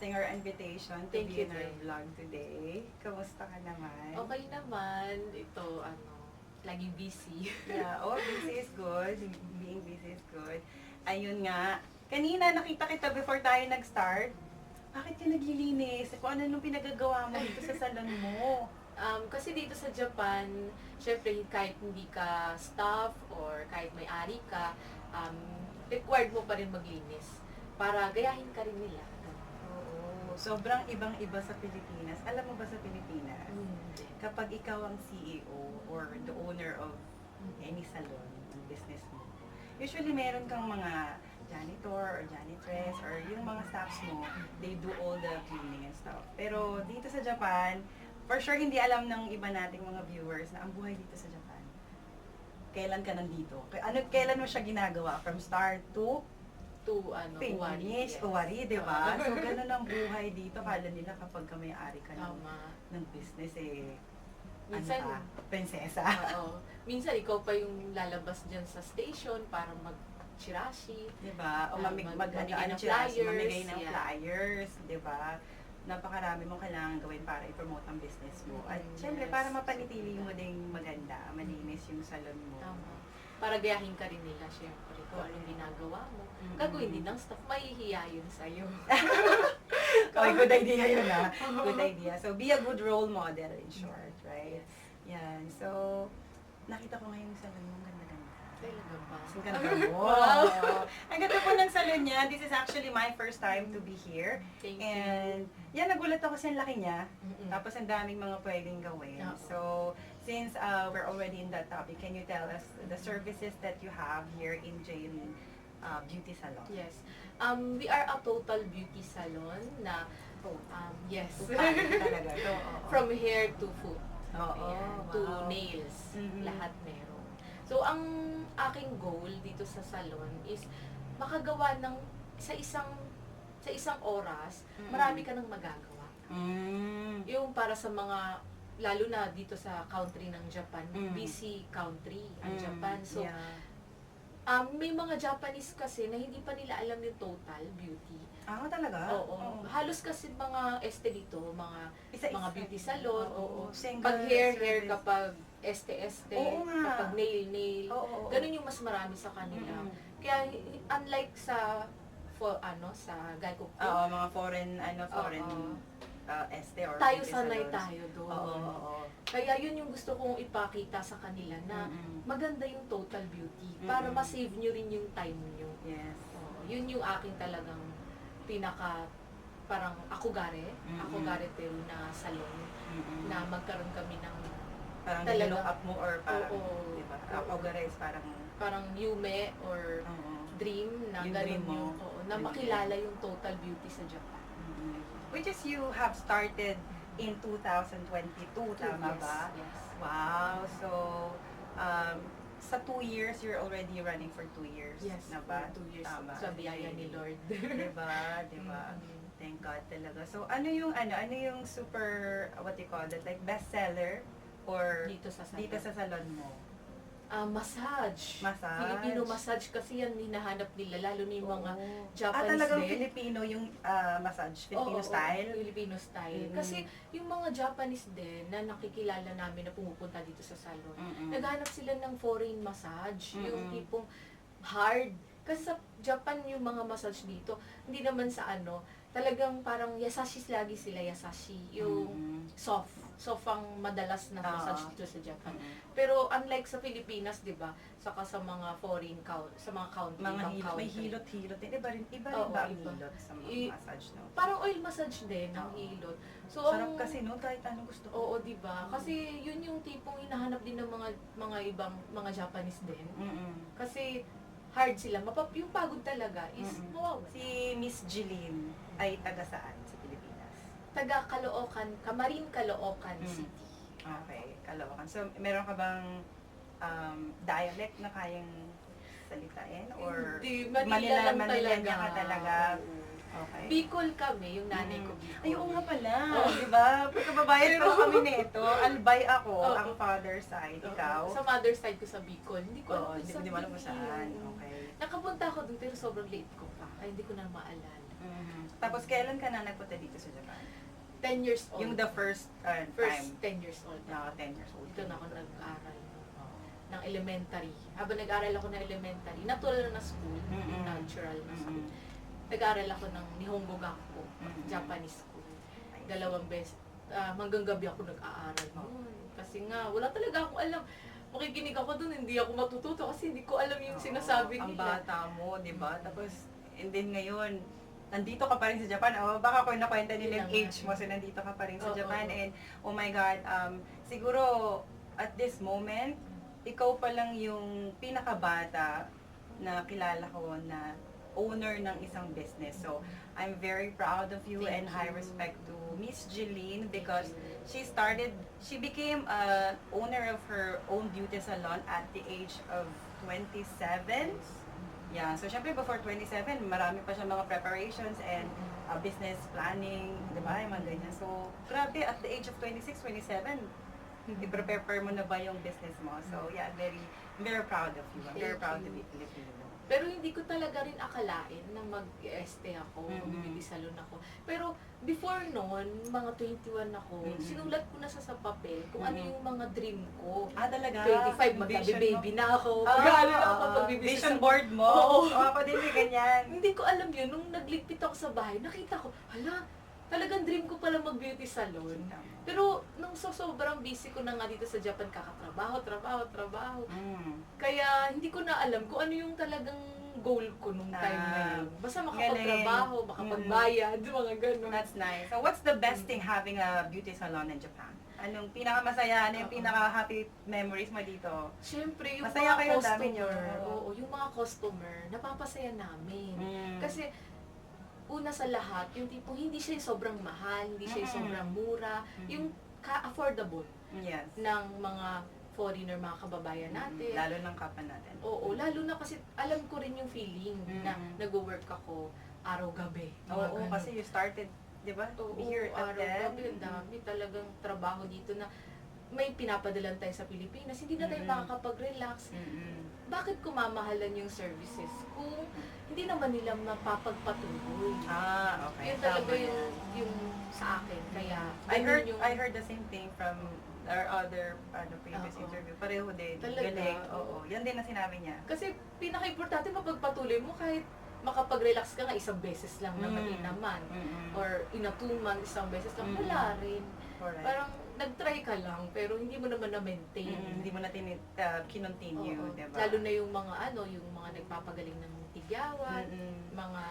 accepting our invitation to Thank be you in our din. vlog today. Kamusta ka naman? Okay naman. Ito, laging busy. Yeah, busy is good. Being busy is good. Ayun nga. Kanina nakita kita before tayo nag-start. Bakit ka naglilinis? Kung ano nung pinagagawa mo dito sa salon mo? Kasi dito sa Japan, syempre kahit hindi ka staff or kahit may-ari ka, required mo pa rin maglinis para gayahin ka rin nila. Oo. Sobrang ibang-iba sa Pilipinas. Alam mo ba sa Pilipinas? Kapag ikaw ang CEO or the owner of any salon, ng business mo, usually meron kang mga janitor or janitress or yung mga staffs mo, they do all the cleaning and stuff. Pero dito sa Japan, for sure hindi alam ng iba nating mga viewers na ang buhay dito sa Japan. Kailan ka nandito? Kailan mo siya ginagawa? From start to finish, yes. uwari, di ba? So, ganun ang buhay dito. Kala nila kapag ka may-ari ka Tama. ng business, Minsan, ano ka, prinsesa. oo. Minsan, ikaw pa yung lalabas dyan sa station para mag-chirashi. Di ba? O Mamigay ng mamigay ng flyers, flyers, di ba? Napakarami mong kailangan gawin para i-promote ang business mo. At Mm, syempre, yes. para mapanitili mo ding maganda, malinis yung salon mo. Tama. Para gayahin ka rin nila, syempre, kung anong ginagawa mo. Gagawin din ng staff, mahihiya yun sa'yo. Okay, good idea yun Good idea. So, be a good role model in short, right? Yes. Yan. So, nakita ko ngayon sa salon mo, ang ganda-ganda. Talaga ba? Ang ganda mo. Wow. Ang ganda po ng salon niya. This is actually my first time to be here. Thank you. And, yan, nagulat ako sa laki niya. Mm-mm. Tapos, ang daming mga pwedeng gawin. Oo. So, since we're already in that topic, can you tell us the services that you have here in Jane Beauty Salon? Yes. We are a total beauty salon na, yes. Talaga. So, From hair to foot. Oo, Ayan, wow. to nails. Mhm. Lahat meron. So, ang aking goal dito sa salon is makagawa ng sa isang oras, marami ka nang magagawa. Mm. Yung para sa mga, lalo na dito sa country ng Japan, Mm. busy country ang Japan. So, yeah. may mga Japanese kasi na hindi pa nila alam yung total beauty. Talaga? Oo. Halos kasi mga dito, mga Isa-isa. beauty salon, oo. Single Pag hair, service. kapag este, Oo nga. kapag nail. Oo. Ganun yung mas marami sa kanila. Mm-mm. Kaya unlike sa sa Gaikokku, Oo, mga foreign Oo. este or tayo beauty sanay salons. tayo doon. Oo. Kaya yun yung gusto kong ipakita sa kanila na Mm-mm. maganda yung total beauty para Mm-mm. ma-save nyo rin yung time nyo. Yes. Yun yung aking talagang parang akugare tayo na salon Mm-mm. na magkaroon kami ng Parang talaga. nilook up mo or parang, Oo. di ba? Oo. Ako guys, parang, yume or oo. dream na Yung ganun dream mo. na Yung makilala yung total beauty sa Japan. Mm-mm. Which is you have started in 2022, tama Yes, ba? yes. Wow. So, sa 2 years, you're already running for 2 years Yes, na ba? for 2 years. Tama. Sa biyaya ni Lord. Diba? Diba? Mm. Thank God talaga. So, ano yung super, what do you call it, like bestseller or Dito sa salon. dito sa salon mo? Massage. Massage. Filipino massage kasi yan hinahanap nila, lalo na yung mga Oo. Japanese talagang din. Filipino yung massage, Filipino Oo, style? Filipino style. Mm. Kasi yung mga Japanese din na nakikilala namin na pumupunta dito sa salon, Mm-mm. naghanap sila ng foreign massage. Yung Mm-mm. tipong hard. Kasi sa Japan yung mga massage dito, hindi naman sa talagang parang yasashi lagi sila, yasashi. Yung Mm-mm. soft. Soft ang madalas na massage Oo. dito sa Japan. Mm-mm. Pero unlike sa Pilipinas, 'di ba? Saka sa mga sa mga country, Mga ibang hilot, may country. hilot-hilot. Iba rin Oo, ba ang iba. hilot sa mga I- massage, no? Parang oil massage din ang Oo. hilot. So Sarap kasi, no? Kahit anong gusto ko. Oo, 'di ba? Kasi yun yung tipong hinahanap din ng mga ibang mga Japanese din. Mm-mm. Kasi hard sila. Yung pagod talaga is Mm-mm. mawawala. Si Miss Jeline ay taga saan sa Pilipinas? Taga Caloocan, Camarin, Caloocan Mm. City. Okay, Caloocan. So, meron ka bang dialect na kayang salitain? Or Hindi, Manila lang Manilenya talaga. ka talaga? Oo. Okay. Bicol kami, yung nanay ko Bicol. Ay, oo nga pala. Di ba? Pagkababayad pala kami nito, albay ako, Oo. ang father side. Ikaw? Sa mother side ko sa Bicol. Hindi ko Oo, alam hindi kung mo alam kung saan. yun. Okay. Nakapunta ako doon pero sobrang late ko pa. Ay, hindi ko na maalala. Tapos kailan ka na nagpunta dito sa Japan? 10 years old. Yung the first First time. 10 years old. 10 years old. Dito na ako nag-aral ng elementary. Habang nag-aral ako ng elementary, natural na school, natural na school. Nag-aral ako ng Nihongo Gakko, Japanese school. Dalawang beses. Hanggang gabi ako nag-aaral noon. Kasi nga, wala talaga akong alam. Makikinig ako dun, hindi ako matututo kasi hindi ko alam yung sinasabi Ang nila. bata mo, di ba? Tapos, and then ngayon, nandito ka pa rin sa Japan. Baka kung nakwenta nila yung Yun age mo, so nandito ka pa rin sa Oo, Japan. oo. And, oh my God, siguro, at this moment, ikaw pa lang yung pinakabata na kilala ko na owner ng isang business. So, I'm very proud of you and Thank high you. respect to Miss Jeline because she became a owner of her own beauty salon at the age of 27. Yeah, so syempre before 27, marami pa siya mga preparations and business planning, di ba? Yung mga ganyan. So, grabe, at the age of 26, 27, i-prepare mo na ba yung business mo? So, yeah, I'm very proud of you. I'm very Thank proud to you. be Filipino. Pero hindi ko talaga rin akalain na mag-este ako, mag-beauty salon ako. Pero before noon, mga 21 ako, sinulat ko na sa papel kung ano yung mga dream ko. Talaga? 25, magbaby-baby na ako. Mag-aaral ako, magbibisi Vision sa... board mo? Oo. Ako din may ganyan. Hindi ko alam yun. Nung nagligpit ako sa bahay, nakita ko, hala, talagang dream ko pala mag-beauty salon. Pero nung sobrang busy ko na nga dito sa Japan, trabaho. Kaya hindi ko na alam kung ano yung talagang goal ko nung time na yun. Basta makapagtrabaho, makapagbayad, mga ganun. That's nice. So what's the best thing having a beauty salon in Japan? Anong pinakamasaya, ano yung pinaka-happy memories mo dito? Siyempre, yung Masaya mga kayo, dami nyo. customer, oo, yung mga customer, napapasaya namin. Kasi, una sa lahat, yung tipong hindi siya yung sobrang mahal, hindi siya yung sobrang mura, yung affordable Yes. ng mga foreigner, mga kababayan natin. Lalo ng kapwa natin. Oo, lalo na kasi alam ko rin yung feeling na nag-work ako araw-gabi. Oo, kasi you started, di ba? Oo, Here at araw-gabi. Ang dami talagang trabaho dito na may pinapadalan tayo sa Pilipinas, hindi na tayo makakapag-relax. Bakit ko mamahalan yung services kung hindi naman nila mapapagpatuloy? Okay. Yun talaga Tama yung sa akin. Kaya, I heard the same thing from our other previous Oo. interview. Pareho din. Talaga? Galing. Oo. Yan din ang sinabi niya. Kasi pinaka-importante mapagpatuloy mo kahit makapag-relax ka nga isang beses lang naman naman. Or in a 2 months, isang beses lang, wala rin. Correct. Parang nag-try ka lang, pero hindi mo naman na-maintain. Hindi mo na kinontinue, Oo. di ba? Lalo na yung mga yung mga nagpapagaling ng tigyawan, mga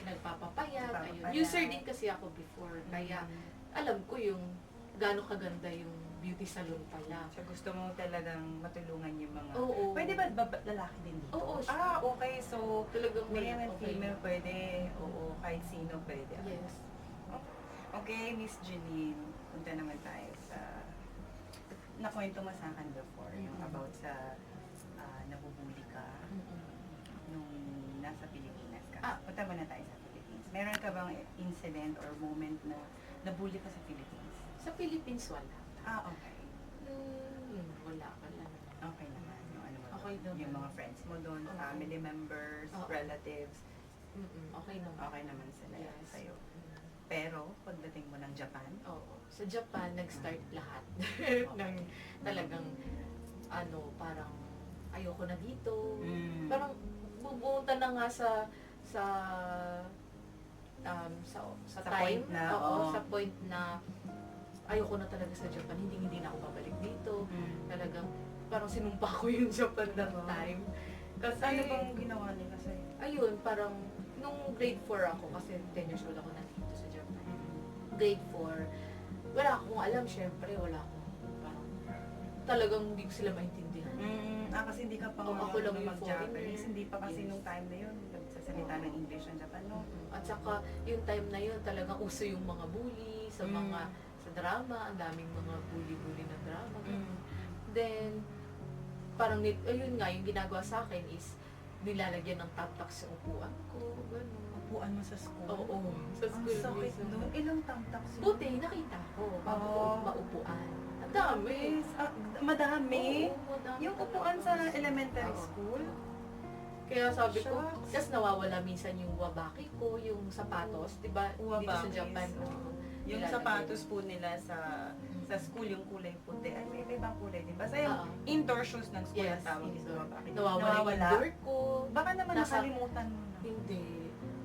nagpapapayat. Ayun. User din kasi ako before, kaya alam ko yung gaano kaganda yung beauty salon pala. So, gusto mo talagang matulungan yung mga... Oo. Pwede ba lalaki din dito? Oo, Okay. So, Talagang male and okay. female pwede. Oo, kahit sino pwede. Yes. Okay, Miss Jeline, punta naman tayo sa... Nakwento mo sa akin before, yung about sa nabubuli ka nung nasa Pilipinas ka. Punta muna tayo sa Philippines. Meron ka bang incident or moment na nabully ka sa Philippines? Sa Philippines, wala. Okay. Wala. Okay naman. Yung ano mo Okay doon, naman. yung mga friends mo doon, Oo. family members, Oo. relatives, Okay naman. okay naman sila Yes. sa'yo. Pero, pagdating mo ng Japan, Oo. Sa Japan, nag-start lahat. ng talagang, parang ayoko na dito. Parang pupunta na nga sa Sa time, point na, oo, oo. sa point na ayoko na talaga sa Japan, hindi na ako babalik dito. Talagang parang sinumpa ko yung Japan that Oo. time. Kasi, ano bang ginawa nila sa'yo? ayun, parang nung grade 4 ako, kasi 10 years old ako nandito sa Japan. Grade 4, wala akong alam, syempre, wala akong parang talagang hindi ko sila maintindihan. Kasi hindi ka pa Oo, ako lang yung mag-Japanese. foreigner. Hindi pa kasi Yes. nung time na yun, nagsasalita ng English ng Japan, no? At saka, yung time na yun, talagang uso yung mga bully, sa mga, sa drama, ang daming mga bully-bully na drama. Then, parang, ayun nga, yung ginagawa sa akin is, nilalagyan ng tamtax yung upuan ko, gano'n. Upuan mo sa school? Oo, sa Ang school sakit mismo. nun. Ilang tamtaks yun? Buti, nakita ko, bago ko Oo. maupuan. Ang dami. Madami? Oo, madami Yung talaga. upuan sa elementary Oo. school? Kaya sabi ko, Shucks. just nawawala minsan yung wabaki ko, yung sapatos, di ba? Dito sa Wabakis. Japan, Yung nilalagay. sapatos po nila sa school, yung kulay puti. Ay, may ibang kulay, di ba? Sa yung Oo. indoor shoes ng school Yes, ang tawag is indoor. wabaki. Nawawala yung dirt ko. Baka naman Nasa- nakalimutan mo na. Hindi.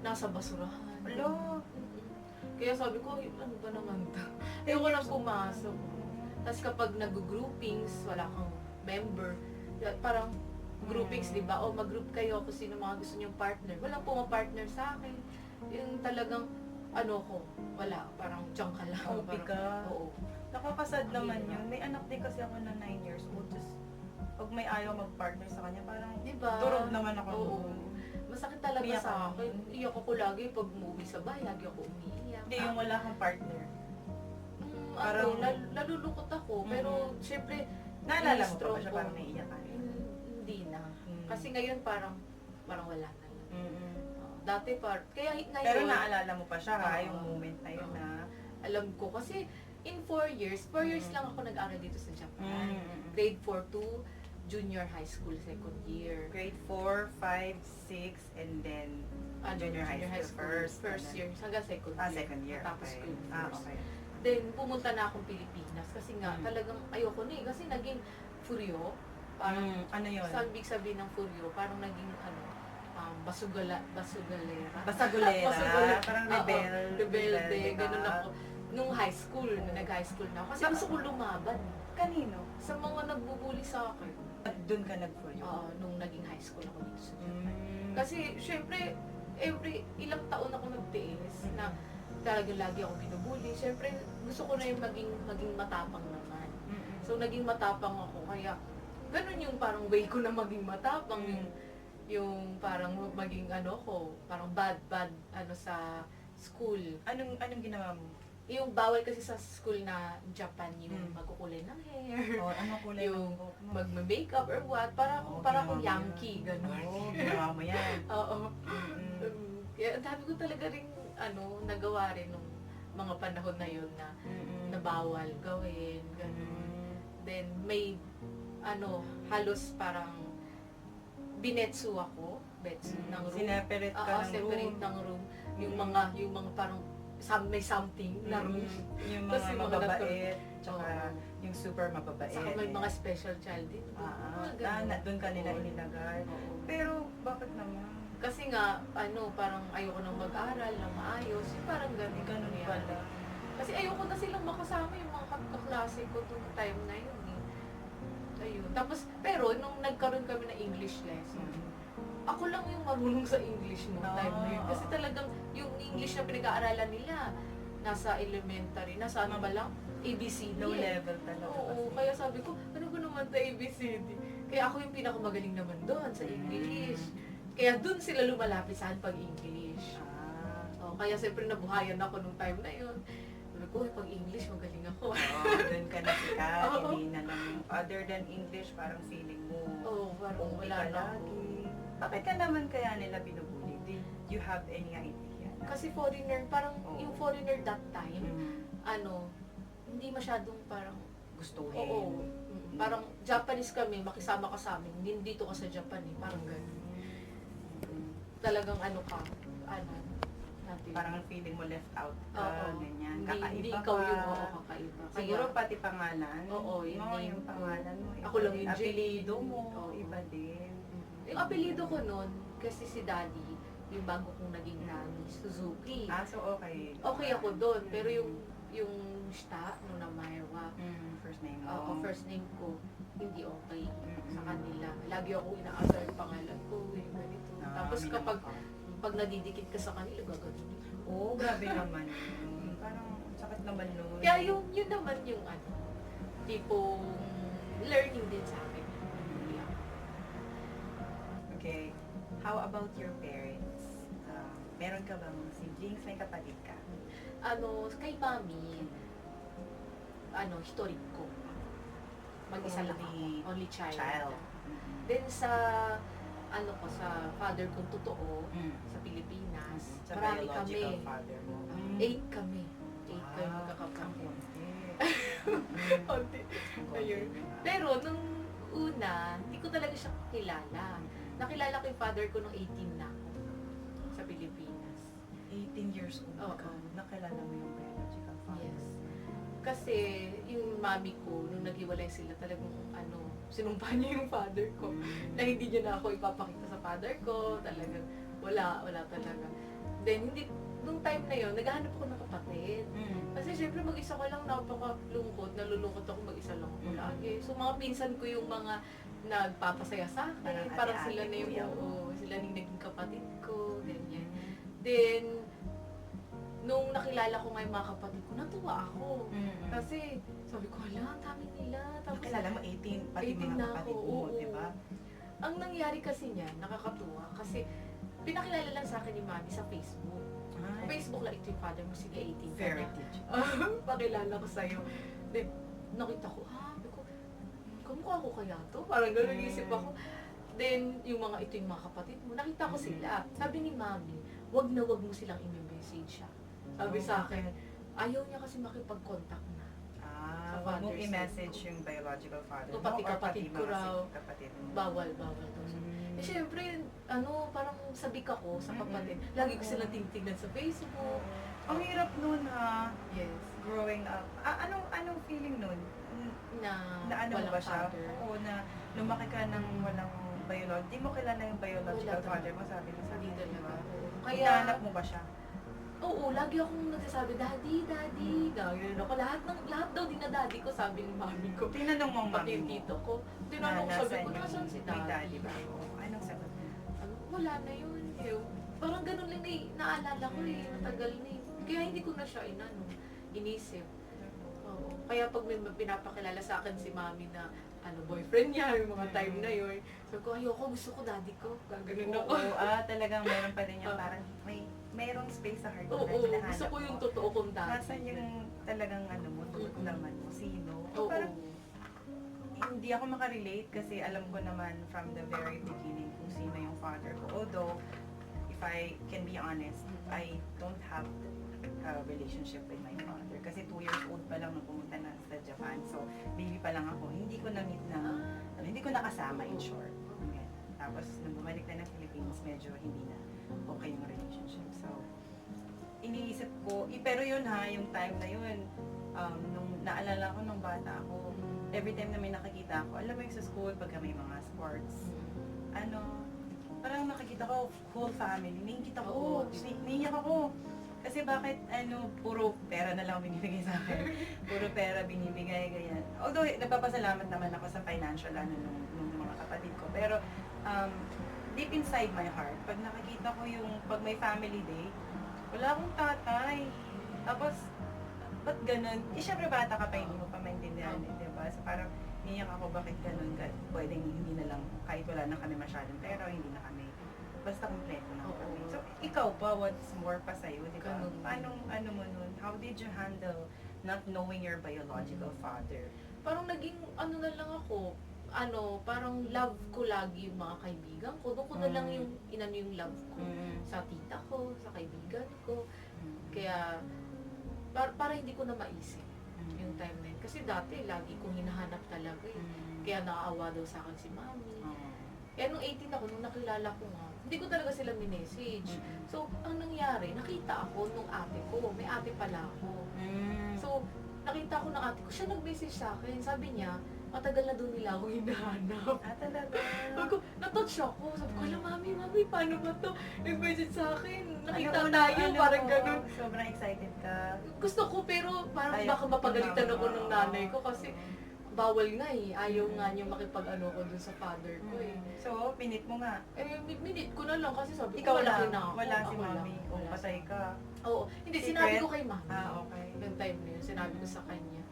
Nasa basurahan. Alo. Kaya sabi ko, "Ay, ano ba naman to?" Ayoko nang pumasok. Tapos kapag nag-groupings, wala kang member, parang groupings, di ba? O mag-group kayo kung sino mga gusto niyong partner. Walang puma-partner sa akin. Yung talagang, ko, wala. Parang dyan ka lang. OP Parang- ka. Oo. Nakakasad Ang naman hirap. yun. May anak din kasi ako na 9 years old. Tapos, pag may ayaw mag-partner sa kanya, parang Di ba? durog naman ako. Oo. Masakit talaga Umiyak sa ka. akin. Iyak ako lagi pag umuwi sa bahay. Lagi ako umiiyak. Hindi yung wala kang partner. Parang, Parang- nalulungkot ako. Pero, syempre, Naalala mo pa ini-strong ba siya ko. parang naiiyak ka? Hindi na. Mm. Kasi ngayon parang wala na lang. Mm-mm. Dati kaya ngayon, Pero naalala mo pa siya ha, Oo. yung moment na yun Oo. na. alam ko kasi in 4 years lang ako nag-aral dito sa Japan. Mm. Grade 4 to junior high school, second year. Grade 4, 5, 6, and then junior high school first. First and year, hanggang second then- year. second year. Tapos Okay. grade Ah, first. okay. Then, pumunta na akong Pilipinas kasi nga Mm. talagang ayoko na eh. Kasi naging furyo. Parang, Ano yun? sa ibig sabihin ng furyo, parang naging basugalera. Basagulera. Basagulera. Parang Oo, rebelde. rebelde, ka. ganun ako. Nung high school, nung nag-high school na ako. Kasi gusto ko lumaban. Kanino? Sa mga nagbubuli sa akin. At doon ka nag-fulyo? Nung naging high school ako dito sa Japan. Mm. Kasi, syempre, ilang taon ako nagtiis na talagang lagi ako binubuli. Syempre, gusto ko na yung maging matapang naman. Mm-mm. So, naging matapang ako. Kaya, ganun yung parang way ko na maging matapang. Yung parang maging parang bad sa school. Anong ginawa mo? Yung bawal kasi sa school na Japan yung magkukulay ng hair, Oh, ano kulay yung ng buhok mo? magme-makeup or what, para Oo, akong ginawa mo Yankee, yan. gano'n. Oo, ginawa mo yan. Oo. Mm-mm. Kaya ang dami ko talaga rin, nagawa rin nung mga panahon na yun na Mm-mm. bawal gawin, gano'n. Mm. Then may, halos parang binetsu ako, betsu ng room. Sineperate ka ng Separate room. ng room. Yung mga parang may something na room. Yung Tapos mga yung mga mababait, tsaka Oo. yung super mababait. Saka may mga special child dito. Mga ganun. Doon ka nila Oo. inilagay. Oo. Pero, bakit naman? Kasi nga, parang ayoko nang mag-aral, na maayos. Yung parang ganun. Ganun yan. pala. Kasi ayoko na silang makasama yung mga kaklase ko nung time na yun. Ayun. Tapos, pero nung nagkaroon kami ng English lesson, ako lang yung marunong sa English nung time na yun. Kasi talagang yung English na pinag-aaralan nila, nasa elementary, nasa ano ba lang? ABCD. Low level talaga. Oo, kasi. kaya sabi ko, ano ba naman sa ABCD? Kaya ako yung pinakamagaling naman doon sa English. Kaya doon sila lumalapit sa akin pag English. Kaya siyempre nabuhayan ako nung time na yun. Sabi ko, pag English, magaling ako. Doon ka na sikat. Oo. Hindi na lang, other than English, parang feeling mo. Oo, parang okay wala ka na ako. lagi. Bakit ka naman kaya nila binubuli? Did you have any idea? Kasi foreigner, parang Oo. yung foreigner that time, Mm. hindi masyadong parang, Gustuhin. oo, parang Japanese kami, makisama ka sa amin, hindi dito ka sa Japan eh, parang gano'n. Talagang natin. Parang ang feeling mo left out ka, Oo. ganyan. Hindi Kakaiba ikaw ka. yung kakaiba. Siguro Kaya, pati pangalan. Oo, yung no, name yung ko. pangalan mo. Ako lang yung apelido Jane. mo, Oo. iba din. yung apelido ko noon, kasi si Daddy, yung bago kong naging nanny, Suzuki. So okay. Okay ako doon, pero yung Shita, no na Maywa, First name mo. first name ko, hindi okay sa Mm. kanila. Lagi ako inaasar yung pangalan ko, yung ganito. Tapos minamang kapag ka. pag nadidikit ka sa kanila, gagawin. Oo, grabe naman yun. Parang sakit naman nun. Kaya yun naman yung tipong learning din sa akin. Yeah. Okay. How about your parents? Meron ka bang siblings? May kapatid ka? Kay Mami, historic ko. Mag-isa lang ako. Only child. Then sa sa father kong totoo, sa Pilipinas, Sa marami biological kami. father mo. 8 kami. 8 kami magkakapatid. Konti. Ayun. Pero nung una, hindi ko talaga siya kilala. nakilala ko yung father ko nung 18 na ako sa Pilipinas. 18 years old Oo. ka, nakilala mo yung biological father. Yes. Kasi yung mami ko, nung naghiwalay sila, talagang sinumpaan niya yung father ko. Na hindi niya na ako ipapakita sa father ko. Talagang wala talaga. Then, nung time na yun, naghahanap ako ng kapatid. Kasi syempre mag-isa ko lang, napakalungkot, nalulungkot ako mag-isa lang ako lagi. So mga pinsan ko yung mga nagpapasaya sa akin. Parang ate-ate, sila na yung, kuya mo. sila na yung naging kapatid ko, ganyan. Then, nung nakilala ko nga yung mga kapatid ko, natuwa ako. Kasi sabi ko, hala, ang dami nila. Tapos, Nakilala mo 18, pati 18 mga na kapatid ako, mo, oo. di ba? ang nangyari kasi niya, nakakatuwa. Kasi pinakilala lang sa akin ni Mami sa Facebook. Sa Facebook lang, ito yung father mo, sige 18 ka na. Veritage. Pakilala ko sa'yo. Then, nakita ko, sabi ko, kamukha ko kaya to? Parang gano'n isip ako. Then, yung ito yung mga kapatid mo, nakita ko sila. Sabi ni Mami, wag na wag mo silang i-message siya. Sabi sa akin, ayaw niya kasi makipag-contact na. Huwag mong father's i-message yung biological father O mo pati or kapatid ko mga raw. kapatid mo. Bawal daw. Eh, syempre, parang sabik ako sa kapatid. Lagi ko silang tinitignan sa Facebook. Ang hirap nun ha, Yes. growing up. Anong feeling nun? Na Na ano walang ba siya? father. Oo, na lumaki ka ng walang biological. Di mo kilala yung biological Wala father talaga. mo, sabi mo sa Hindi akin, di talaga. ba? Kaya, Hinahanap mo ba siya? oo, lagi akong nagsasabi, Daddy. Gagawin ako. Lahat daw dinadaddy ko, sabi ni Mami ko. Tinanong mo ang Pati mami yung mo. tito ko. Tinanong ko, sabi ko, yung- nasan si may Daddy? ba? Oo. Anong sagot mo? Sabi ko, wala na yun. Parang ganun lang naalala ko matagal na eh. Kaya hindi ko na siya inisip. Oo. Kaya pag may pinapakilala sa akin si Mami na boyfriend niya, yung mga time na yun, sabi ko, ayoko, gusto ko daddy ko. Gaganon ako. Oo, talagang meron pa rin yung parang merong space sa heart mo Oo, na hinahanap gusto ko yung mo. totoo kong daddy. Nasaan yung talagang mo, naman mo, sino? Oo. Parang hindi ako makarelate kasi alam ko naman from the very beginning kung sino yung father ko. Although, if I can be honest, I don't have a relationship with my father. Kasi 2 years old pa lang nung pumunta na sa Japan. So, baby pa lang ako. Hindi ko na-meet na, hindi ko nakasama in short. Ganyan. Tapos, nung bumalik na ng Philippines, medyo hindi na okay yung relationship. So, iniisip ko, pero yun ha, yung time na yun, nung naalala ko nung bata ako, every time na may nakikita ako, alam mo yung sa school, pagka may mga sports, parang nakikita ko, whole family, naiingit ako, naiiyak ako. Kasi bakit, puro pera na lang binibigay sa akin. Puro pera binibigay, ganyan. Although, nagpapasalamat naman ako sa financial, nung mga kapatid ko. Pero, deep inside my heart, pag nakikita ko pag may family day, wala akong tatay. Tapos, ba't ganun? Syempre bata ka pa, hindi mo pa maintindihan, di ba? So, parang, niyak ako, bakit ganun? Pwedeng hindi na lang, kahit wala na kami masyadong pera, hindi na kami, basta kompleto na kami. So, ikaw pa, what's more pa sa'yo, di ba? Paano, mo nun? How did you handle not knowing your biological father? Parang naging, na lang ako, parang love ko lagi yung mga kaibigan ko. Doon ko na lang yung love ko. Sa tita ko, sa kaibigan ko. Kaya, para hindi ko na maisip yung time na yun. Kasi dati, lagi kong hinahanap talaga eh. Kaya naaawa daw sa akin si Mami. Kaya nung 18 ako, nung nakilala ko nga, hindi ko talaga sila minessage. So, ang nangyari, nakita ako nung ate ko. May ate pala ako. So, nakita ko ng ate ko, siya nag-message sa akin. Sabi niya, matagal na doon nila ako hinahanap. Talaga? Sabi ko, natouch ako. Sabi ko, mami, paano ba to? Nag-message sa akin. Nakita Ano, tayo, parang ganun. Sobrang excited ka. Gusto ko, pero parang Ayaw baka mapagalitan ko ako ng nanay ko kasi bawal nga eh. Ayaw nga niya makipag-ano ko dun sa father ko eh. So, pinit mo nga. Minute ko na lang kasi sabi ko, Ikaw malaki lang, na ako. wala si Ako mami. lang, O, wala. patay ka. Oo. Hindi, Secret? sinabi ko kay mami. Okay. Yung time na yun, sinabi ko sa kanya.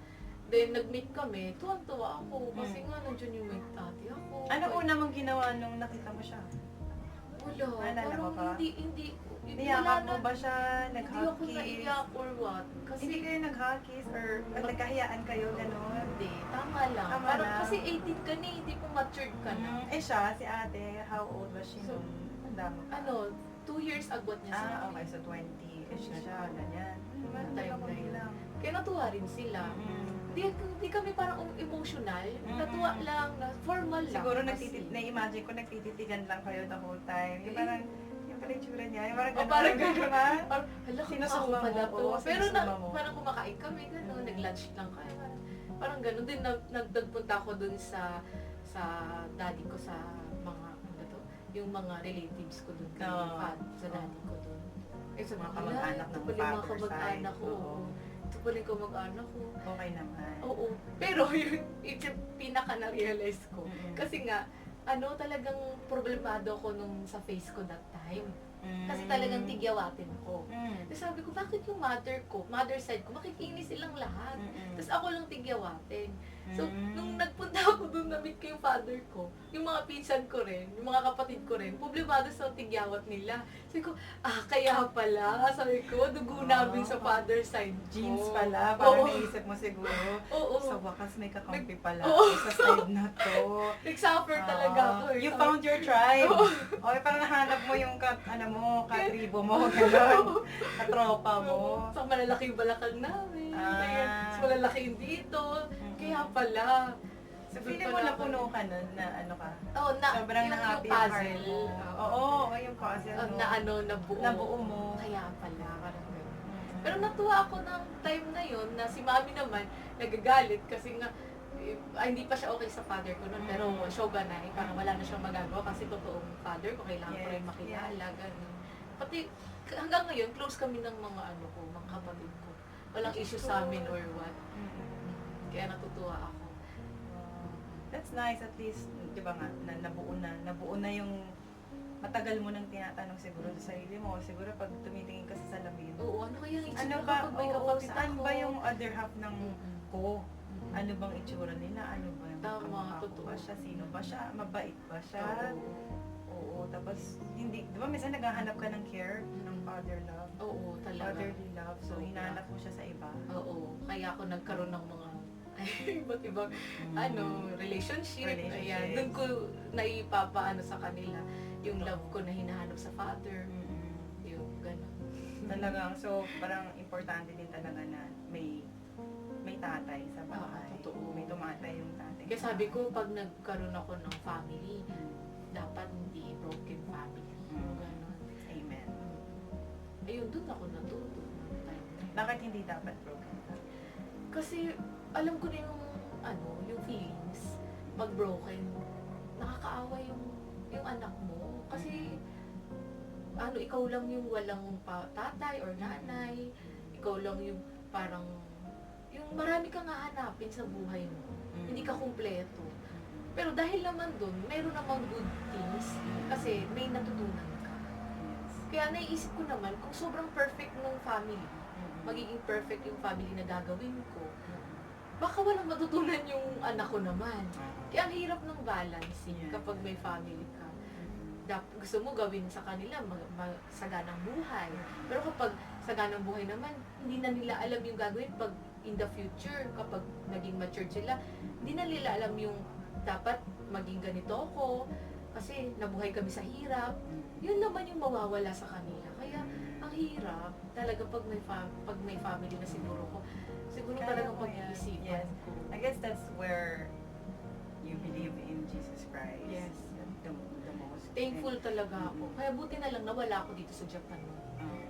Then, nag-meet kami. Tuwan-tuwa ako. Kasi nga, nandiyan yung may ate ako. Ano una mong ginawa nung nakita mo siya? Wala. Naalala mo Parang ba? hindi. Niyakap mo ba siya? Hindi ako Nag-hug-kiss? naiyak or what. Kasi, Hindi kayo nag-hug-kiss or nagkahiyaan kayo, gano'n? Hindi. Tama lang. Tama Parang lang. kasi 18 ka na eh. Hindi mo matured ka na. Siya, si ate, how old was she So, nung tanda mo pa? 2 years agwat niya sa akin. Okay, so 20-ish na siya, ganyan. Time Time na yun. lang. Kaya natuwa rin sila. Hindi kami parang emotional. Natuwa lang, na formal lang. Siguro kasi. na-imagine ko nagtititigan lang kayo the whole time. Yung parang, yung pala yung tsura niya. Yung parang O parang ganun, gano'n. diba? Parang, hala, kung Sinusuma ako pala mo, to. oo, Pero sinusuma mo. parang kumakain kami, gano'n. Nag-lunch lang kami. Parang gano'n din. Nagpunta ako dun sa daddy ko, sa mga, ano to, yung mga relatives ko dun. Sa daddy ko dun. Sa mga kamag-anak ng ito pala yung mga father kamag-anak side. ko. Oo. Ito pala yung kamag-anak ko. Okay naman. Oo. Pero yung pinaka na-realize ko. Kasi nga, talagang problemado ko nung sa face ko that time. Kasi talagang tigyawatin ko. Tapos sabi ko, bakit yung mother side ko, makikinis silang lahat. Tapos ako lang tigyawatin. So, nung nagpunta ako doon, na-meet ko yung father ko, yung mga pinsan ko rin, yung mga kapatid ko rin, problemado sa tigyawat nila. Sabi ko, kaya pala, sabi ko, dugo namin sa father side ko. Genes pala, parang Oo. naisip mo siguro. Oo. Sa wakas may kakampi pala Oo. sa side na to. Nag-suffer talaga ako. You found your tribe. Okay, parang nahanap mo yung katribo mo, gano'n. Katropa mo. Sa malalaking balakang namin. Kaya, Ah. sa malalaking dito. Kaya pala. So, feeling mo napuno ka nun na ano ka? Oh, Sobrang yung na-happy yung puzzle. heart mo. Oo, yung puzzle mo. Nabuo. Nabuo mo. Kaya pala. Parang ganun. Pero natuwa ako ng time na yon na si mami naman nagagalit kasi nga hindi pa siya okay sa father ko noon, pero shogunai, parang wala na siyang magagawa kasi totoong father ko, kailangan ko rin makilala, ganun. Pati hanggang ngayon, close kami ng mga mga kapatid ko. Walang issue sa amin or what. Kaya natutuwa ako. That's nice, at least, di ba nga, nabuo na yung matagal mo nang tinatanong siguro sa sarili mo. Siguro pag tumitingin ka sa salamin. Oo, ano kaya yung Ano itsura ba, kapag may oo, kapatid saan ako? ba yung other half ng Mm-mm. ko? Mm-mm. Ano bang itsura nila? Ano ba yung Tama, kamukha ko totoo. ba siya? Sino ba siya? Mabait ba siya? Oo. Oo, tapos, hindi, di ba minsan naghahanap ka ng care, ng father love? Oo, talaga. Fatherly love. So, Oo. hinahanap mo siya sa iba. Oo, kaya ako nagkaroon ng mga iba't ibang relationship. Relationships. Ayan, doon ko naipapaano sa kanila yung love ko na hinahanap sa father. Yung gano'n. Talagang, so, parang importante din talaga na may tatay sa bahay. totoo. May tumatay yung tatay. Kaya sabi ko, pag nagkaroon ako ng family, dapat hindi broken family. Yung gano'n. Amen. Ayun, doon ako natuto. ng time na yun. Bakit hindi dapat broken? Kasi alam ko na yung feelings pag broken, nakakaawa yung anak mo. Kasi ikaw lang yung walang tatay or nanay, ikaw lang yung parang yung marami kang hahanapin sa buhay mo. Hindi ka kumpleto. Pero dahil naman dun, meron namang good things kasi may natutunan ka. Yes. Kaya naisip ko naman, kung sobrang perfect nung family, magiging perfect yung family na gagawin ko, baka walang matutunan yung anak ko naman. Kaya ang hirap ng balancing Yeah. kapag may family ka. Gusto mo gawin sa kanila saganang buhay. Pero kapag saganang buhay naman, hindi na nila alam yung gagawin pag in the future, kapag naging matured sila, hindi na nila alam yung dapat maging ganito ako kasi nabuhay kami sa hirap. Yun naman yung mawawala sa kanila. Kaya ang hirap talaga pag may family na siguro talagang pag-iisipan Yes. ko. I guess that's where you believe in Jesus Christ. Yes. The most. Thankful talaga ako. Kaya buti na lang nawala ako dito sa Japan.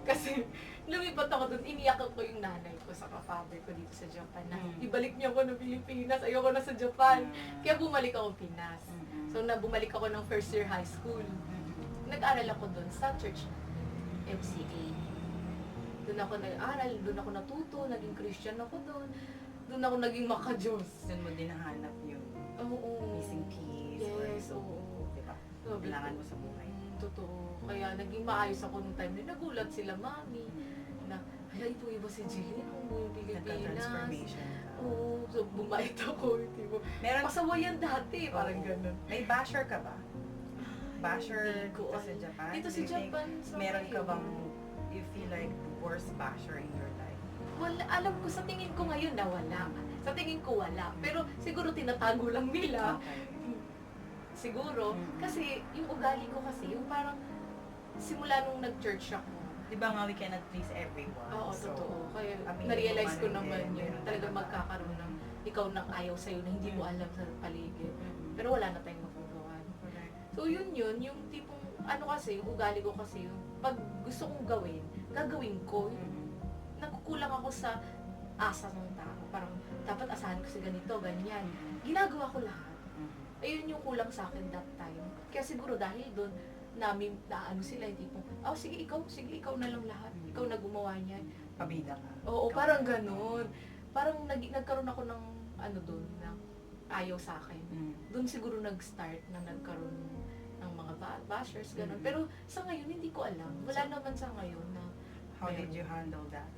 Kasi lumipat ako doon, iniyak ko yung nanay ko sa father ko dito sa Japan na ibalik niyo ako ng Pilipinas, ayoko na sa Japan. Kaya bumalik ako Pinas. So bumalik ako ng first year high school. Nag-aral ako doon sa church MCA. Doon ako nag-aral, doon ako natuto, naging Christian ako doon. Doon ako naging maka-Diyos. Doon mo din nahanap yung Oo. missing piece. Yes, or, oo. Diba? Sabi Kailangan ko, mo sa buhay. Totoo. Kaya naging maayos ako nung time na nagulat sila mami na, hala, ito iba si Jillian, ang buong Pilipinas. Nagka-transformation ka. Oo, so bumait ako. Diba? Meron, Pasawayan dati, parang Oo. ganun. May basher ka ba? Basher Hindi ko dito sa alam. Japan? Dito Do sa you think Japan, sa meron ka ngayon. bang, you feel like the worst basher in your life? Wala, alam ko sa tingin ko ngayon na wala. Sa tingin ko wala. Pero siguro tinatago lang nila. Okay. Siguro. Mm. Kasi yung ugali ko kasi, yung parang simula nung nag-church ako, Di ba nga we cannot please everyone? oo, So, totoo. Kaya aminin mo na-realize ko man naman din, yun. meron Talaga talaga. magkakaroon ng ikaw nang ayaw sa'yo na hindi mo alam sa paligid. Pero wala na tayong magagawa. Correct. So yun, yung tipong, ano kasi, yung ugali ko kasi, yung pag gusto kong gawin, gagawin ko. Nagkukulang ako sa asa ng tao. Parang, dapat asahan ko si ganito, ganyan. Ginagawa ko lahat. Ayun yung kulang sa akin that time. Kaya siguro dahil doon, naano sila, yung tipong, sige, ikaw na lang lahat. Ikaw na gumawa niyan. Pabida ka. Oo, parang ganun. Parang nagkaroon ako ng, doon, ng ayaw sa akin. Doon siguro nag-start na nagkaroon ng mga bashers, ganun. Pero sa ngayon, hindi ko alam. Wala naman sa ngayon na, How did you handle that?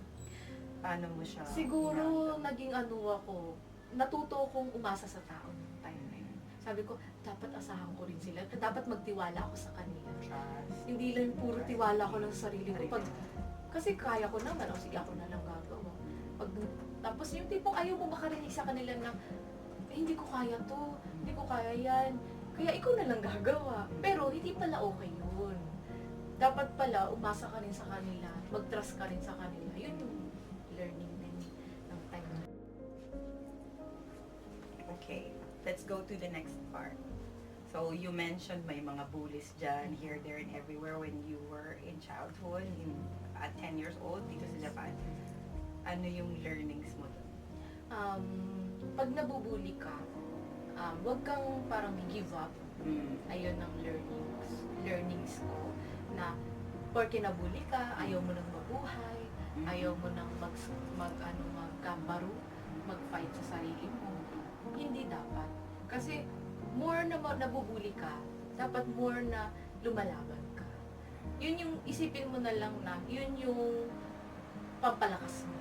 Paano mo siya? siguro, naging ako, natuto kong umasa sa tao ng time na yun. Sabi ko, dapat asahan ko rin sila. Dapat magtiwala ako sa kanila. Trust. Hindi lang puro tiwala ko lang sa sarili ko. Kasi kaya ko naman, sige ako na lang gagawa. Tapos yung tipong ayaw mo makarinig sa kanila na, hindi ko kaya to, hindi ko kaya yan. Kaya ikaw na lang gagawa. Pero hindi pala okay yun. Dapat pala, umasa ka rin sa kanila, mag-trust ka rin sa kanila. Yun yung learning din ng time na. Okay, let's go to the next part. So, you mentioned may mga bullies dyan, here, there, and everywhere when you were in childhood, at 10 years old, dito sa Japan. Ano yung learnings mo doon? Pag nabubuli ka, wag kang parang give up. Ayun ang learnings ko na porke nabuli ka, ayaw mo nang mabuhay, ayaw mo nang magkambaro, mag-fight sa sarili mo. Hindi dapat. Kasi more na nabubuli ka, dapat more na lumalaban ka. Yun yung isipin mo na lang na, yun yung pampalakas mo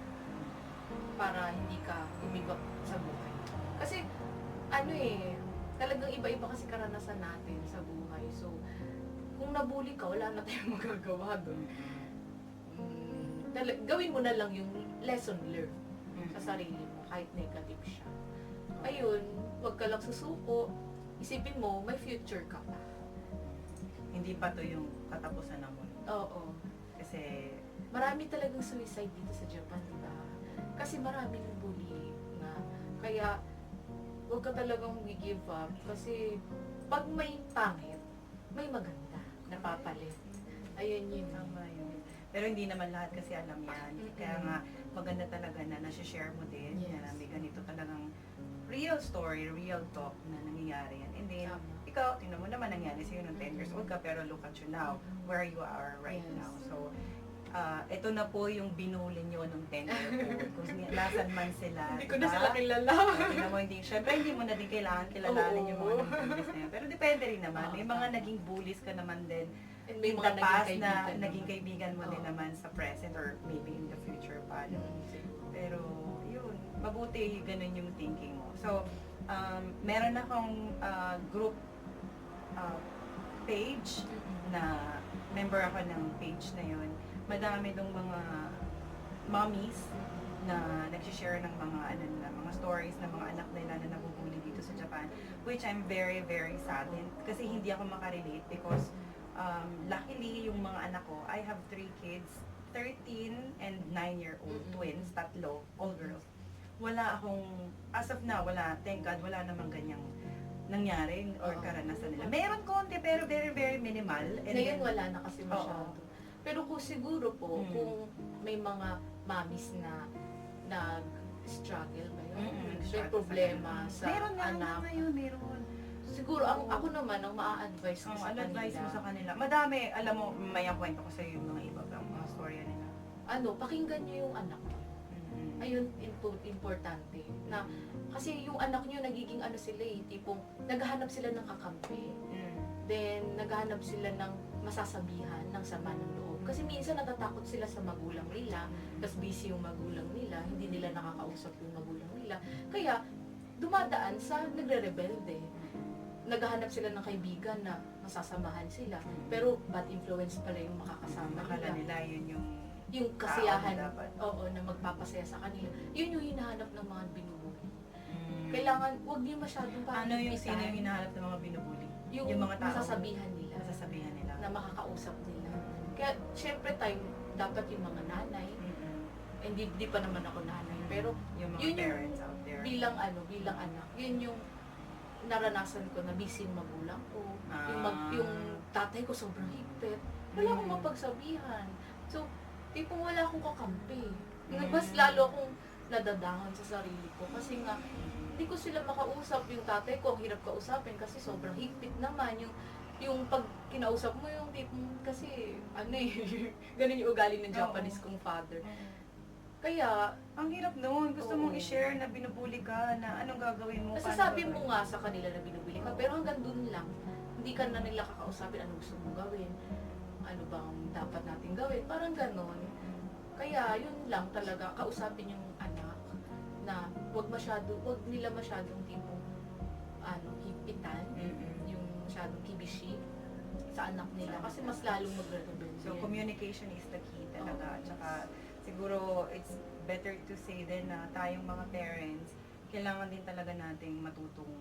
para hindi ka umibak sa buhay. Kasi talagang iba-iba kasi karanasan natin sa buhay. So, kung nabuli ka, wala na tayong magagawa doon. Gawin mo na lang yung lesson learned sa sarili mo, kahit negative siya. Ayun, wag ka lang susuko. Isipin mo, may future ka pa. Hindi pa to yung katapusan ng mundo. Oo. Kasi, Marami talagang suicide dito sa Japan, di ba? Kasi maraming bully na. Kaya, wag ka talagang give up. Kasi, pag may pangit, may maganda. Napapalit. Ayun yun. tama yun. Pero hindi naman lahat kasi alam yan. Kaya nga, maganda talaga na nasi-share mo din. Yes. Na may ganito talagang real story, real talk na nangyayari yan. And then, Tama. ikaw, tingnan mo naman nangyari sa'yo nung 10 years old ka, pero look at you now, where you are right Yes. now. So, ito na po yung binuli nyo nung 10-year-old. Kung nasan man sila. Hindi ko na diba? sila kilala. Tingnan mo, syempre hindi mo na din kailangan kilalanin yung mga naging bullies na yun. Pero depende rin naman. May mga naging bullies ka naman din And may in mga the past naging na kaibigan naging naman. kaibigan mo din Oo. naman sa present or maybe in the future pa. No? Pero yun, mabuti ganun yung thinking mo. So, meron akong group page na member ako ng page na yun. Madami dong mga mommies na nag-share ng mga stories ng mga anak nila na nabubuli dito sa Japan, which I'm very, very saddened kasi hindi ako makarelate because luckily yung mga anak ko, I have 3 kids, 13 and 9-year-old twins, tatlo, all girls. Wala akong, as of now, thank God, wala namang ganyang nangyari or karanasan nila. Meron konti pero very, very minimal. And Ngayon then, wala na kasi masyado. Pero kung siguro po, kung may mga mommies na nag-struggle ba yun? May struggle problema sa meron nga anak. ngayon, meron. Siguro, ako naman, ang maa-advise ko sa Advice mo kanila, sa kanila. Madami, alam mo, may kwento ko sa iyo yung mga iba pang mga storya nila. pakinggan nyo yung anak nyo. Ayun, importante. Na, kasi yung anak nyo, nagiging sila tipong, naghahanap sila ng kakampi. Then, naghahanap sila ng masasabihan, ng sama ng loob. Kasi minsan natatakot sila sa magulang nila, tapos busy yung magulang nila, hindi nila nakakausap yung magulang nila. Kaya, dumadaan sa nagre-rebelde. Naghahanap sila ng kaibigan na masasamahan sila. Pero, bad influence pala yung makakasama Akala nila. nila yun Yung kasiyahan, tao na dapat. na magpapasaya sa kanila. Yun yung hinahanap ng mga binubuhay. Kailangan, huwag niyo masyadong Ano yung pakikitan. sino yung hinahanap ng mga binubuli? Yung mga tao. masasabihan nila. Masasabihan nila. Na makakausap nila. Kaya, syempre dapat yung mga nanay, hindi pa naman ako nanay, pero yung mga yun yung- parents out there. bilang anak, yun yung naranasan ko na busy yung magulang ko. Yung tatay ko sobrang higpit. Wala akong mapagsabihan. So, tipong wala akong kakampi. Mas lalo akong nadadangan sa sarili ko. Kasi nga, hindi ko sila makausap. Yung tatay ko, ang hirap kausapin kasi sobrang higpit naman. Yung pag kinausap mo yung tipong, kasi, ganun yung ugali ng Japanese kong father. Kaya, ang hirap noon. Gusto mong i-share na binubuli ka, na anong gagawin mo. nasasabi mo nga sa kanila na binubili ka, pero hanggang dun lang. Hindi ka na nila kakausapin ano gusto mong gawin. Ano bang dapat natin gawin. Parang ganon. Kaya, yun lang talaga, kausapin yung anak na wag nila masyadong tipong hipitan, yung masyadong kibishi sa anak nila. Kasi mas lalong magre-rebel. So, communication is the key talaga. Tsaka, siguro, it's better to say din na tayong mga parents, kailangan din talaga nating matutong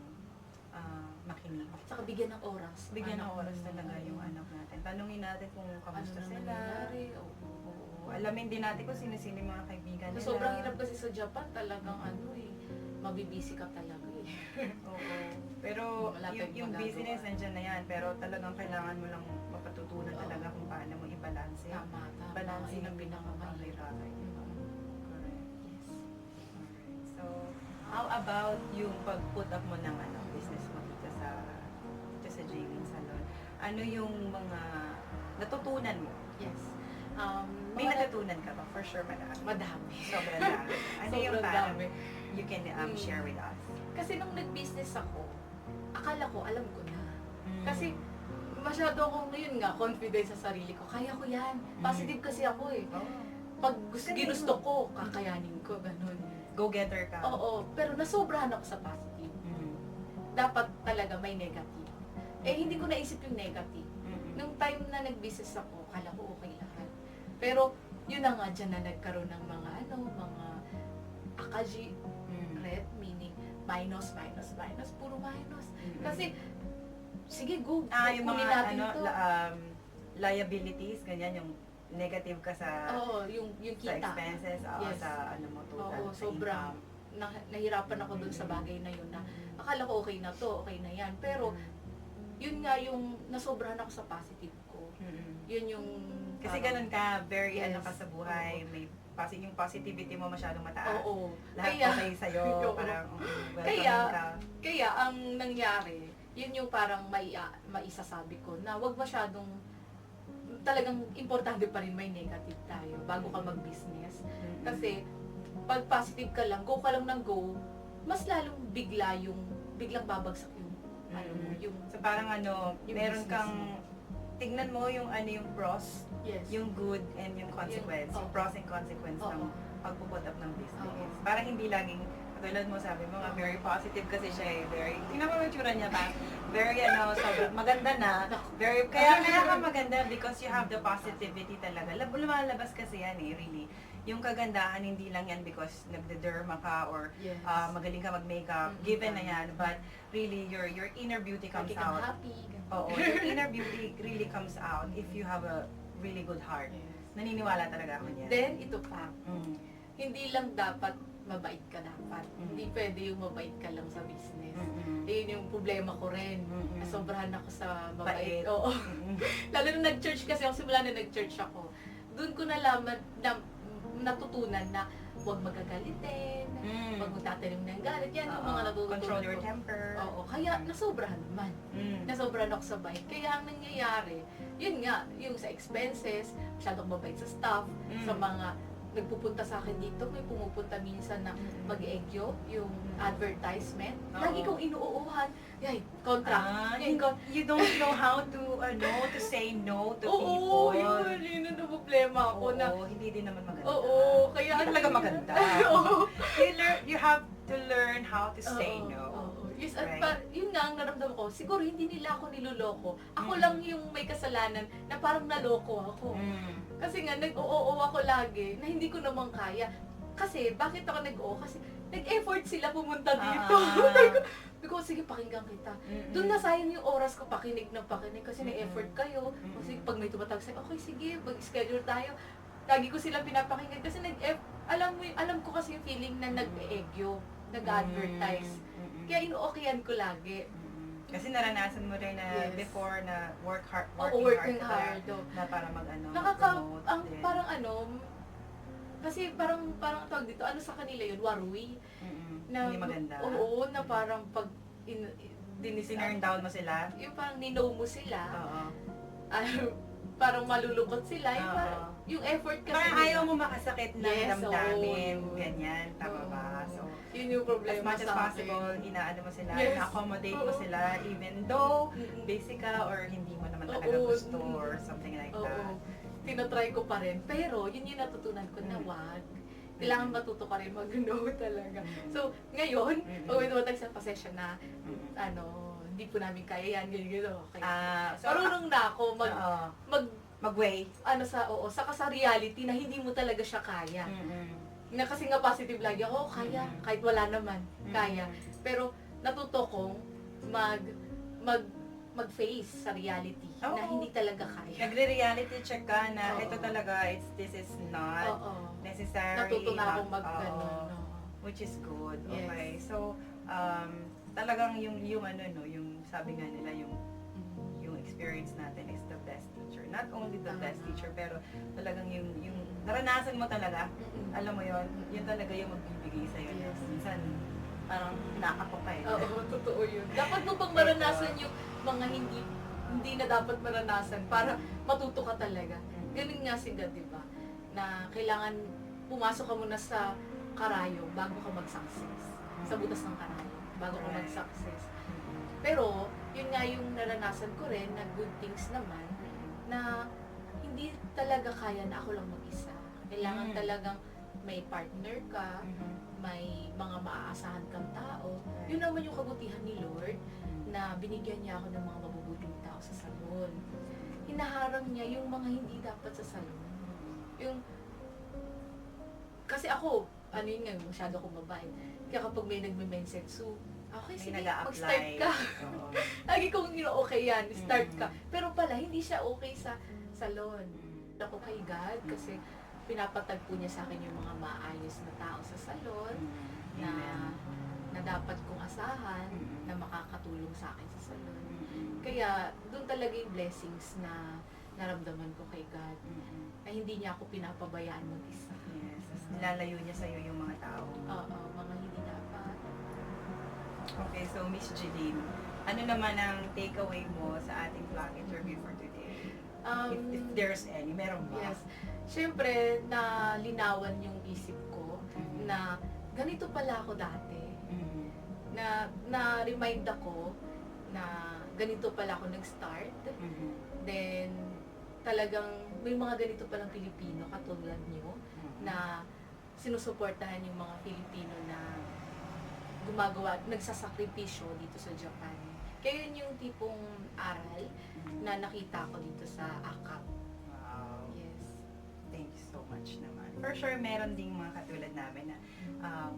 makinig. Saka bigyan ng oras. Bigyan ng oras talaga yung anak natin. Tanungin natin kung kamusta Ano sila. nangyayari? Oo. Alamin din natin kung sino-sino yung mga kaibigan nila. Sobrang hirap kasi sa Japan, talagang mabibisi ka talaga eh. Oo. Pero Wala tayong yung magagawa. business nandiyan na yan. Pero talagang kailangan mo lang mapatutunan talaga kung paano mo i-balance. Tama. Balance Yun ng ang pinakamahirap. Correct. Yes. Alright. So, how about yung pag-put up mo ng business mo dito sa Jaylin Salon? Ano yung mga natutunan mo? Yes. May natutunan ka ba? For sure, marami. Madami. Sobrang dami. Ano yung Sobrang parang dami. you can share with us? Kasi nung nag-business ako, akala ko, alam ko na. Kasi masyado akong ngayon nga, confident sa sarili ko. Kaya ko yan. Positive kasi ako eh. Pag ginusto ko, kakayanin ko, ganun. Go-getter ka. Oo, pero nasobrahan ako sa positive. Dapat talaga may negative. Hindi ko naisip yung negative. Nung time na nag-business ako, akala ko okay lahat. Pero, yun na nga dyan na nagkaroon ng mga akaji, red, meaning minus, puro minus. Kasi, sige, go. Yung kunin mga natin to. liabilities, ganyan, yung negative ka sa Oo, yung sa kita. expenses, Yes. sa mo total, Oo, sa sobrang. income. Nahirapan ako dun sa bagay na yun na akala ko okay na to, okay na yan. Pero, yun nga yung nasobrahan ako sa positive ko. Yun yung Kasi parang- ganun ka, very Yes. ka sa buhay, may yung positivity mo masyadong mataas. Oo. Lahat Kaya- okay sa'yo, Oo. parang welcoming Kaya, ka. Kaya ang nangyari, yun yung parang maisasabi ko na wag masyadong talagang importante pa rin may negative tayo bago ka mag-business. Kasi pag positive ka lang, go ka lang ng go, mas lalong biglang babagsak yung yung So parang Yung meron business kang, mo. tignan mo yung yung pros, yes. yung good and yung consequence, yung oo. pros and consequence ng Oo. pagpuput up ng business. Oo. Para hindi laging, katulad mo sabi mo nga, very positive kasi siya tingnan mo yung tsura niya ba? Very sobrang maganda na. Kaya ka maganda because you have the positivity talaga. Lumalabas kasi yan really. Yung kagandahan, hindi lang yan because nagde-derma ka or Yes. magaling ka mag-makeup, given na yan. But really, your inner beauty comes Lagi kang out. happy. Oo, your inner beauty really comes out if you have a really good heart. Yes. Naniniwala talaga ako niyan. Then, ito pa, Mm. hindi lang dapat mabait ka dapat. Hindi pwede yung mabait ka lang sa business. Yun yung problema ko rin. Sobrahan ako sa mabait. Bait. Oo. Mm-mm. Lalo nung nag-church kasi ako, simula na nag-church ako, doon ko nalaman, natutunan na huwag magagalitin, huwag magtatanim ng galit. Yan yung mga natutunan Control your ko. temper. Oo. Kaya nasobrahan naman. Nasobrahan ako sa bait. Kaya ang nangyayari, yun nga, yung sa expenses, masyadong mabait sa staff, sa mga nagpupunta sa akin dito, may pumupunta minsan na mag-egyo, yung advertisement. Lagi kong inuuhan. Yay, contract. You don't know how to say no to Oo, people. yun ang problema ako na. Oo, hindi din naman maganda. Oo, kaya Hindi talaga maganda. Oo. You have to learn how to say Oo, no. oo. Yes, at Right. yun nga ang naramdaman ko. Siguro hindi nila ako niloloko. Ako lang yung may kasalanan na parang naloko ako. Kasi nga, nag-oo ako lagi na hindi ko naman kaya. Kasi, bakit ako nag-oo? Kasi, nag-effort sila pumunta dito. Sabi ko, sige, pakinggan kita. Doon nasayang yung oras ko, pakinig ng pakinig. Kasi nag-effort kayo. Kasi pag may tumatawag sa'yo, okay, sige, mag-schedule tayo. Lagi ko sila pinapakinggan. Kasi alam ko kasi yung feeling na nag-egyo. nag-advertise. Kaya ino-okayan ko lagi. Kasi naranasan mo rin na Yes. before na Working hard hard. Oh. na para mag-ano, Ang din. parang kasi parang tawag dito, ano sa kanila yun, warui. Na, Hindi maganda. Oo, na parang pag Sinurn down mo sila. yung parang nino mo sila, Oo. parang malulungkot sila, yung, Oo. parang, yung effort kasi Parang nila. ayaw mo makasakit ng Yes, damdamin, oo. ganyan, tama Oo. ba? So, Yun yung as problema much as sa possible, akin. inaano mo sila, Yes. ina-accommodate mo Oo. sila, even though Mm-mm. basic ka or hindi mo naman talaga Oo. gusto or something like Oo. that. Tinatry ko pa rin. Pero, yun yung natutunan ko na wag. Kailangan matuto ka rin mag-no talaga. So, ngayon, pag may dumatag sa pasensya na, hindi po namin kaya yan, ganyan. Okay. So, Marunong na ako oo. Mag-weigh. saka sa reality na hindi mo talaga siya kaya. Na kasi nga positive lagi ako, kaya, kahit wala naman, kaya. Pero natuto kong mag-face sa reality na Oo. hindi talaga kaya. Nagre-reality check ka na Oo. ito talaga, this is not Oo. necessary. Natuto na akong Oo. mag-ganon. no? Which is good. Yes. Okay. So, talagang yung sabi nga nila, yung experience natin is the best teacher. Not only the best teacher, pero talagang yung naranasan mo talaga, alam mo yun talaga yung magbibigay sa'yo. Yes. Minsan, parang nakakapok ka eh. Oo, totoo yun. Dapat mo pang maranasan yung mga hindi na dapat maranasan para matuto ka talaga. Ganun nga si God, di ba? Na kailangan pumasok ka muna sa karayom bago ka mag-success. Sa butas ng karayom, bago ka Right. mag-success. Pero, yun nga yung naranasan ko rin na good things naman, na hindi talaga kaya na ako lang mag-isa. Kailangan talagang may partner ka, may mga maaasahan kang tao. Yun naman yung kabutihan ni Lord na binigyan niya ako ng mga mabubuting tao sa salon. Hinaharang niya yung mga hindi dapat sa salon. Kasi ako, yun nga, masyado akong mabait. Kaya kapag may nagme-mensetsu, okay, sige, mag-start ka. Oo. Lagi kong okay yan, start ka. Pero pala, hindi siya okay sa salon. Ako kay God kasi pinapatagpo niya sa akin yung mga maayos na tao sa salon na dapat kong asahan na makakatulong sa akin sa salon. Kaya doon talaga yung blessings na naramdaman ko kay God. Na hindi niya ako pinapabayaan mag-isa. Yes. Tapos nilalayo niya sa'yo yung mga tao. Oo, mga hindi dapat. Okay, so Miss Jeline, ano naman ang takeaway mo sa ating vlog interview for today? If there's any, meron ba? Yes. Siyempre, nalinawan yung isip ko na ganito pala ako dati. Na-remind ako na ganito pala ako nag-start. Then, talagang may mga ganito palang Pilipino katulad nyo na sinusuportahan yung mga Pilipino na gumagawa, nagsasakripisyo dito sa Japan. Kaya yun yung tipong aral na nakita ko dito sa AKAP. Wow. Yes. Thank you so much naman. For sure, meron ding mga katulad namin na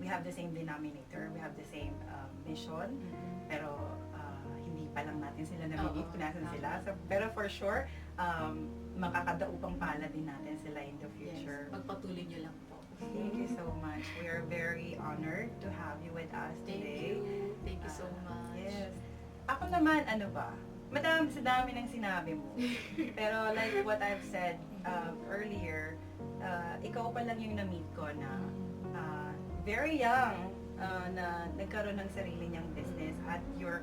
we have the same denominator, we have the same mission, pero hindi pa lang natin sila namimit kung nasan sila. So, pero for sure, makakadaupang pala din natin sila in the future. Yes. Magpatuloy nyo lang po. Thank you so much. We are very honored to have you with us Thank today. you. Thank you so much. Yes. Ako naman, ano ba? Madami sa dami ng sinabi mo. Pero like what I've said earlier, ikaw pa lang yung na-meet ko na very young na nagkaroon ng sarili niyang business at your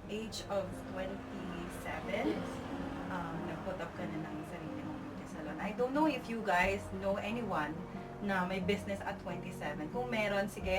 age of 27. Yes. Nag-put up ka na ng sarili mong beauty salon. I don't know if you guys know anyone na may business at 27. Kung meron, sige,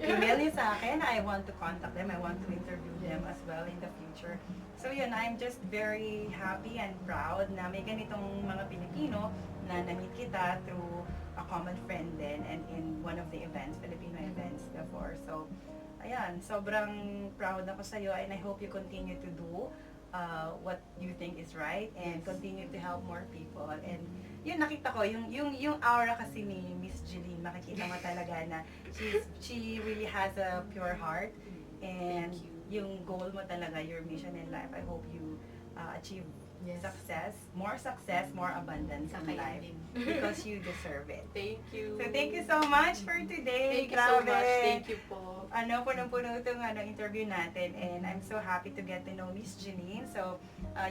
email niyo sa akin. I want to contact them. I want to interview them as well in the future. So yun, I'm just very happy and proud na may ganitong mga Pilipino na na-meet kita through a common friend din and in one of the events, Filipino events before. So, ayan, sobrang proud ako sa'yo and I hope you continue to do what you think is right and continue to help more people. And yun, nakita ko, yung aura kasi ni Miss Jeline, makikita mo talaga na she really has a pure heart. And yung goal mo talaga, your mission in life, I hope you achieve Yes. success, more abundance in life. Kakayanin. Because you deserve it. Thank you. So thank you so much for today. Thank you so Grabe. much. Thank you po. Punong-puno itong interview natin, and I'm so happy to get to know Miss Jeline. So,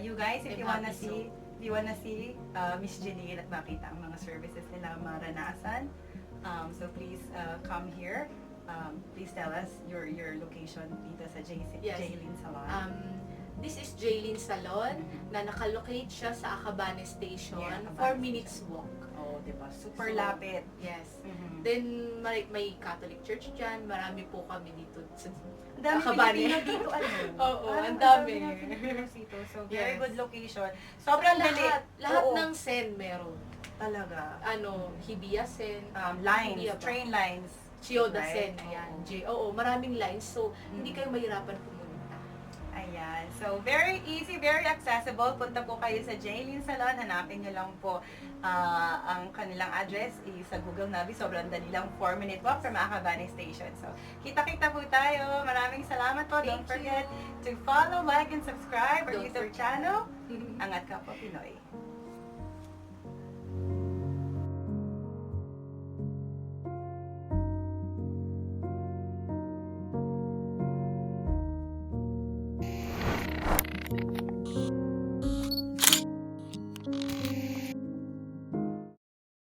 you guys, if I'm you wanna happy see Miss Jeline at makita ang mga services nila maranasan, so please come here. Please tell us your location dito sa Yes. Jaylene Salon. This is Jaylene Salon na nakalocate siya sa Acabane Station. Yeah, Acabane 4 minutes walk. Oh, diba? Super So, lapit. Yes. Mhm. Then, may Catholic Church dyan. Marami po kami dito sa Ang dami Acabane. Pilipino dito, Oo, Parang ang dami. ng Filipinos dito. So, very Yes. good location. Sobrang dali. Lahat Oo, ng Sen meron. talaga. Hibiya Sen, Lines, Hibiya ba? train lines. Chiyoda Right? Sen, ayan. Oo. Maraming lines. So, hindi kayo mahirapan pumunta. Ayan. So, very easy, very accessible. Punta po kayo sa Jaylene Salon. Hanapin nyo lang po ang kanilang address sa Google Navi. Sobrang dali lang, 4-minute walk from Acabane Station. So, kita-kita po tayo. Maraming salamat po. Don't Thank forget you. to follow, like, and subscribe our Don't YouTube forget. channel. Angat Kapwa Pinoy.